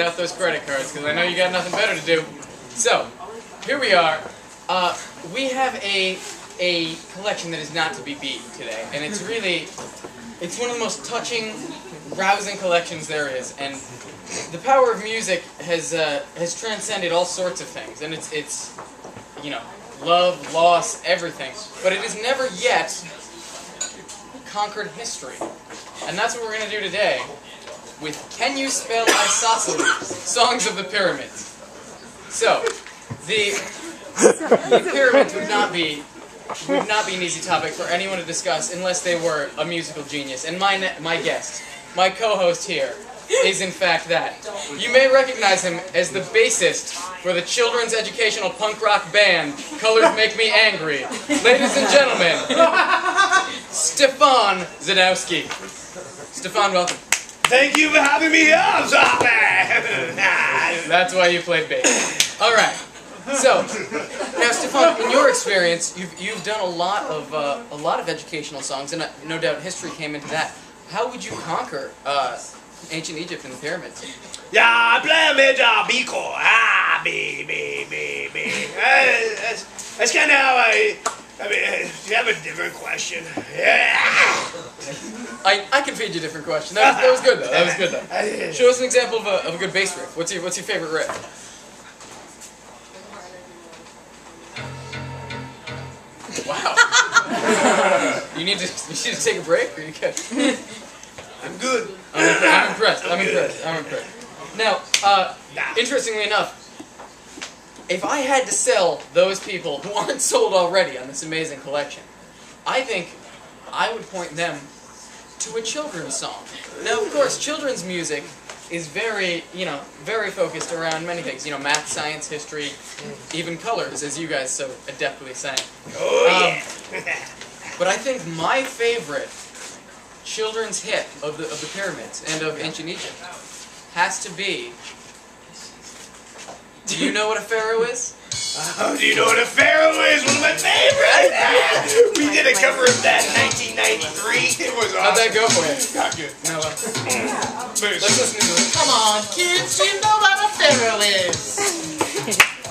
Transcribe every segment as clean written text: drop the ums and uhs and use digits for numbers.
get out those credit cards, because I know you got nothing better to do. So, here we are. We have a collection that is not to be beat today, and it's one of the most touching, rousing collections there is, and the power of music has transcended all sorts of things, and it's you know, love, loss, everything, but it has never yet conquered history, and that's what we're going to do today with Can You Spell Isosceles? Songs of the Pyramids. So, the pyramids would not be an easy topic for anyone to discuss unless they were a musical genius. And my guest, my co-host here, is in fact that. You may recognize him as the bassist for the children's educational punk rock band Colors Make Me Angry. Ladies and gentlemen, Stefan Zadowski. Stefan, welcome. Thank you for having me here, Zombie! That's why you played bass. All right. So, now, Stefan, in your experience, you've done a lot of educational songs, and no doubt history came into that. How would you conquer ancient Egypt and the pyramids? Yeah, play me the biko. That's kind of how I mean, do you have a different question? Yeah. I can feed you a different question. That was good though. That was good though. Show us an example of a good bass riff. What's your favorite riff? Wow. You need to take a break, or you good? I'm good. I'm impressed. Now, interestingly enough, if I had to sell those people who aren't sold already on this amazing collection, I think I would point them to a children's song. Now, of course, children's music is very focused around many things. You know, math, science, history, even colors, as you guys so adeptly sang. Oh, yeah. But I think my favorite children's hit of the pyramids and of ancient Egypt has to be, do you know what a pharaoh is? Oh, do you know what a pharaoh is? One of my favorites! We did a cover of that in 1993. It was awesome. How'd that go for you? Not good. No, let's listen to it. Come on, kids, you know what a pharaoh is.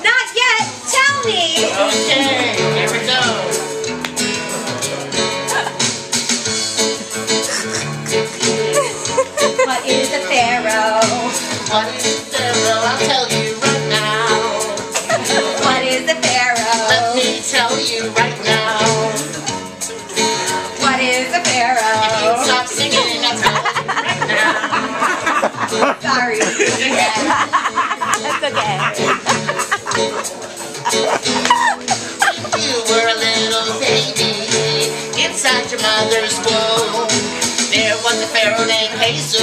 Not yet! Tell me! Okay, here we go. What is a pharaoh? What is a pharaoh? I'll tell you right now. What is a pharaoh? Let me tell you right now. What is a If you pharaoh? stop singing, I'll tell you right now. Sorry. That's okay. You were a little baby inside your mother's womb. There was a pharaoh named Jesus,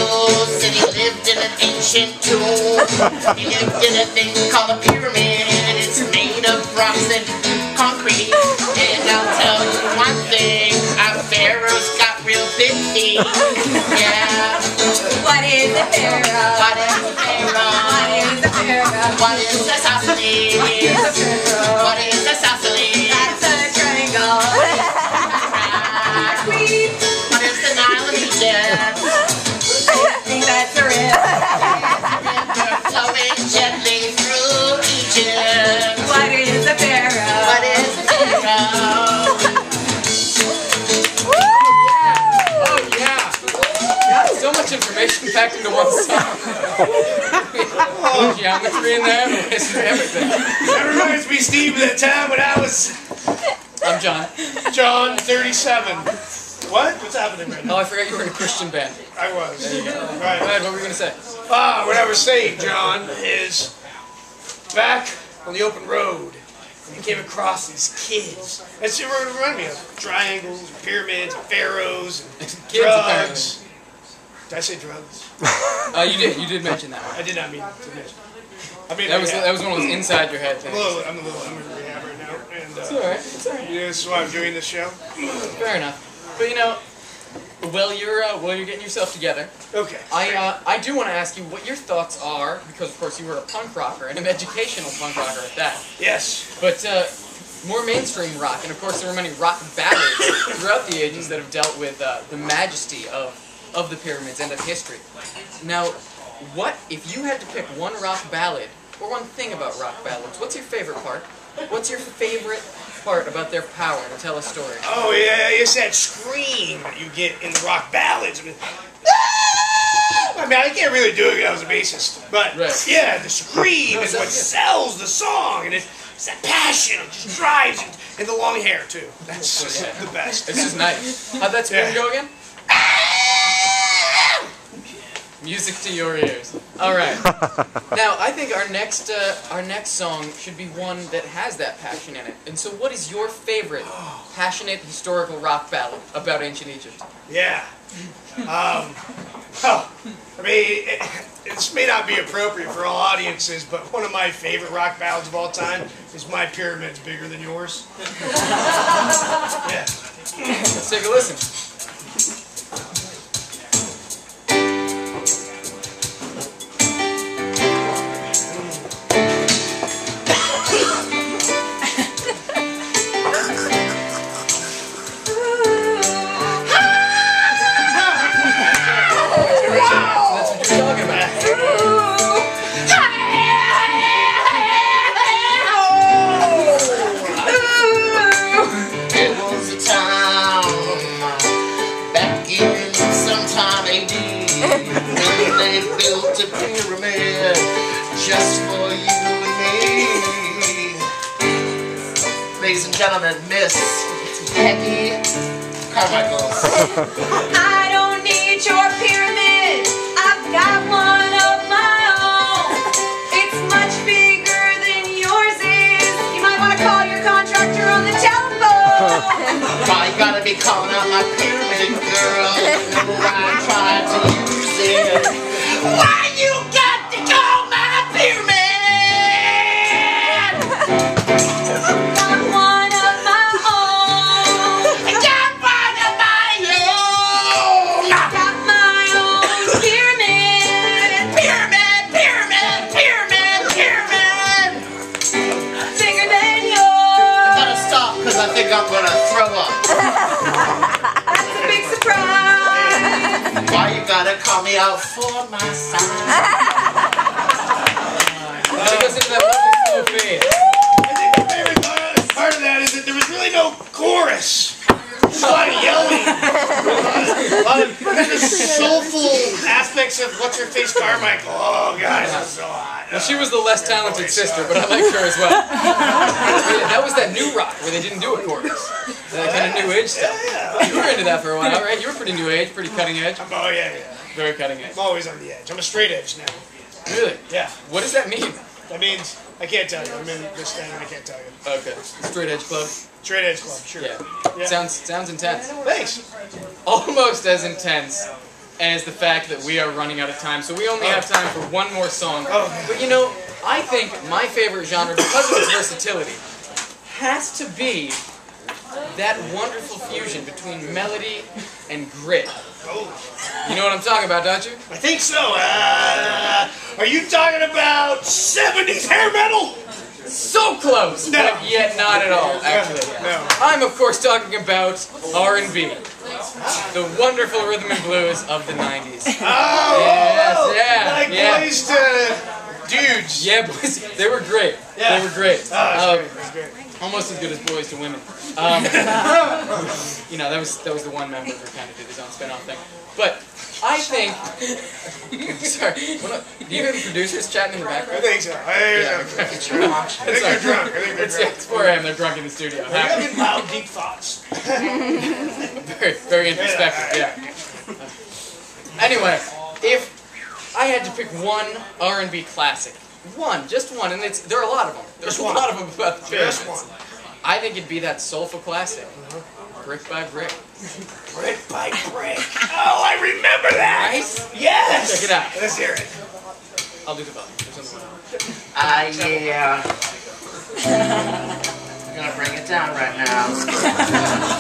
and he lived in an ancient tomb. He lived in a thing called a pyramid, and it's made of rocks and concrete. And I'll tell you one thing, our pharaohs got real busy. Yeah. What is a pharaoh? What is a pharaoh? What is a pharaoh? What is isosceles? What is a pharaoh? What is isosceles? That's a triangle. What is the Nile of Egypt? I think that's a river. River flowing gently through Egypt. What is a pharaoh? What is a pharaoh? Oh yeah! Yeah, so much information packed into one song. Geometry in there, history, everything. That reminds me, Steve, of that time when I was... I'm John. John, 37. What? What's happening right now? Oh, I forgot you were in a Christian band. I was. There you go. Go Right. ahead, what were you going to say? What I was saying, John, is back on the open road, I came across these kids. That's what it reminded me of. Triangles, pyramids, pharaohs, Kids, drugs. Did I say drugs? You did mention that one. I did not mean to mention. I mean, That was one of those inside your head things. I'm in rehab right now, and It's alright, it's alright. yeah, this is why I'm doing this show. Fair enough. But you know, while you're getting yourself together, Okay. I do want to ask you what your thoughts are, because of course you were a punk rocker, and an educational punk rocker at that. Yes. But more mainstream rock, and of course there were many rock ballads throughout the ages that have dealt with the majesty of the pyramids and of history. Now, what if you had to pick one rock ballad or one thing about rock ballads? What's your favorite part? What's your favorite part about their power to tell a story? Oh yeah, it's that scream that you get in the rock ballads. I mean, I can't really do it because I was a bassist, but yeah, the scream is what sells the song, and it's that passion. It just drives it, and the long hair too. That's just the best. It's just nice. How'd that scream go again? Music to your ears. All right. Now, I think our next song should be one that has that passion in it. And so, what is your favorite passionate historical rock ballad about ancient Egypt? Yeah. Well, I mean, this may not be appropriate for all audiences, but one of my favorite rock ballads of all time is "My Pyramid's Bigger Than Yours." Yeah. Let's take a listen. Pyramid just for you and me. Ladies and gentlemen, Miss Peggy Carmichael. I don't need your pyramid. I've got one of my own. It's much bigger than yours is. You might want to call your contractor on the telephone. Why you gotta be calling out my pyramid, girl? I tried to use it. Why you got to call my pyramid? Got one of my own. I got one of my own. Got my own pyramid. Pyramid, pyramid, pyramid, pyramid. Bigger than I yours. gotta stop because I think I'm gonna throw up. That's a big surprise. Why you gotta call me out for my sign? Take us into that lovely slow fade. I think the favorite part of that is that there was really no chorus. Just a lot of yelling. A lot of soulful aspects of What's Her Face Carmichael. Oh, God, that's so hot. Well, she was the less talented sister, but I liked her as well. That was that new rock where they didn't do a chorus. That kind of new age stuff. You were into that for a while, right? You were pretty new age, pretty cutting edge. Oh, yeah. Very cutting edge. I'm always on the edge. I'm a straight edge now. Really? Yeah. What does that mean? That means, I can't tell you. I'm in this thing and I can't tell you. Okay. Straight edge club? Straight edge club, sure. Yeah. Sounds intense. Thanks. Almost as intense as the fact that we are running out of time, so we only have time for one more song. But you know, I think my favorite genre, because of its versatility, has to be that wonderful fusion between melody and grit. You know what I'm talking about, don't you? I think so. Are you talking about 70s hair metal? So close, No. but yet not at all, actually. No. I'm, of course, talking about R&B. The wonderful rhythm and blues of the 90s. Oh! Yes, Like boys to dudes. Yeah, boys, they were great. Yeah. They were great. That's great. Almost as good as Boys to Women. You know, that was the one member who kind of did his own spin-off thing. But I think... Sorry. Do you hear the producers chatting in the I background? think so. I think they're drunk. I think they're drunk. It's 4 a.m. They're drunk in the studio. They're having loud, deep thoughts. Very, very introspective, yeah. Anyway, if I had to pick one R&B classic, just one, and there are a lot of them. There's a lot of them about the pyramids. Just one. I think it'd be that soulful classic, Brick by Brick. Brick by brick. Oh, I remember that. Right? Yes. Check it out. Let's hear it. I'll do the volume. There's something. Yeah. I'm gonna bring it down right now.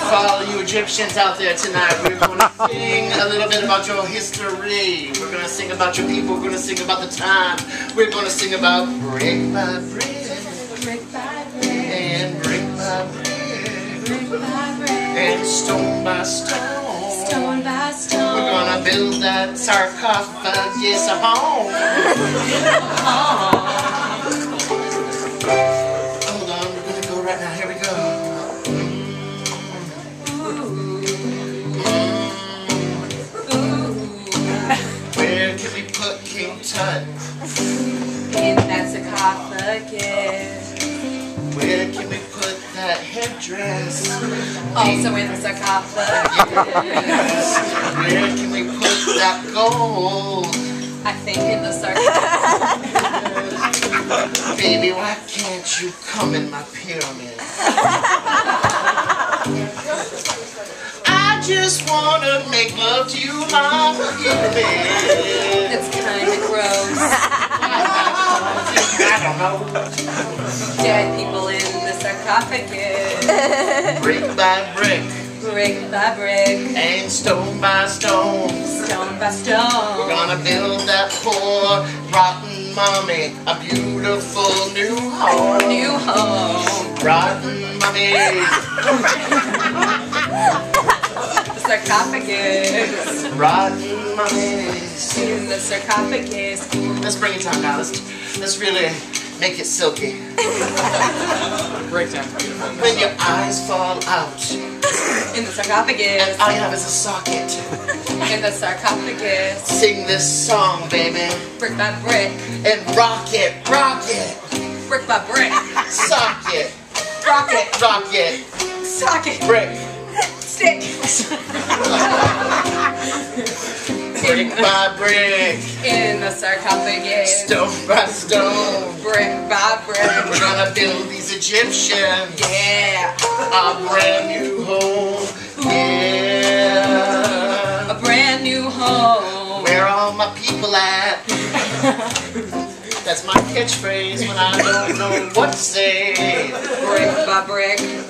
For all you Egyptians out there tonight, we're gonna sing a little bit about your history. We're gonna sing about your people. We're gonna sing about the time. We're gonna sing about brick by brick, Brick by brick, and brick by brick, brick by brick, and stone by stone. Stone by stone. We're gonna build that sarcophagus a home. Hold on, we're gonna go right now. Here we go. Where can we put King Tut? In that sarcophagus. Where can we put that headdress? Also in the sarcophagus. Where can we put that gold? I think in the sarcophagus. Baby, why can't you come in my pyramid? I just wanna make love to you, my pyramid. It's kind of gross. I don't know. Dead people in the sarcophagus. Brick by brick Brick by brick. and stone by stone. Stone by We're stone. gonna build that poor, rotten mummy a beautiful new home. New home. Rotten mummy. The sarcophagus. Rotten mummies. In the sarcophagus. Let's bring it down now. Let's really make it silky. Breakdown's beautiful. When your eyes fall out In the sarcophagus. and all you have is a socket. In the sarcophagus. Sing this song, baby, Brick by brick. and rock it, Brick by brick. socket, Rocket. rock it, Socket. brick, Stick. brick by brick, In the sarcophagus. stone by stone. Brick by brick. We're gonna build these Egyptians Yeah. a brand new home. Yeah. A brand new home. Where are all my people at? That's my catchphrase when I don't know what to say. Brick by brick.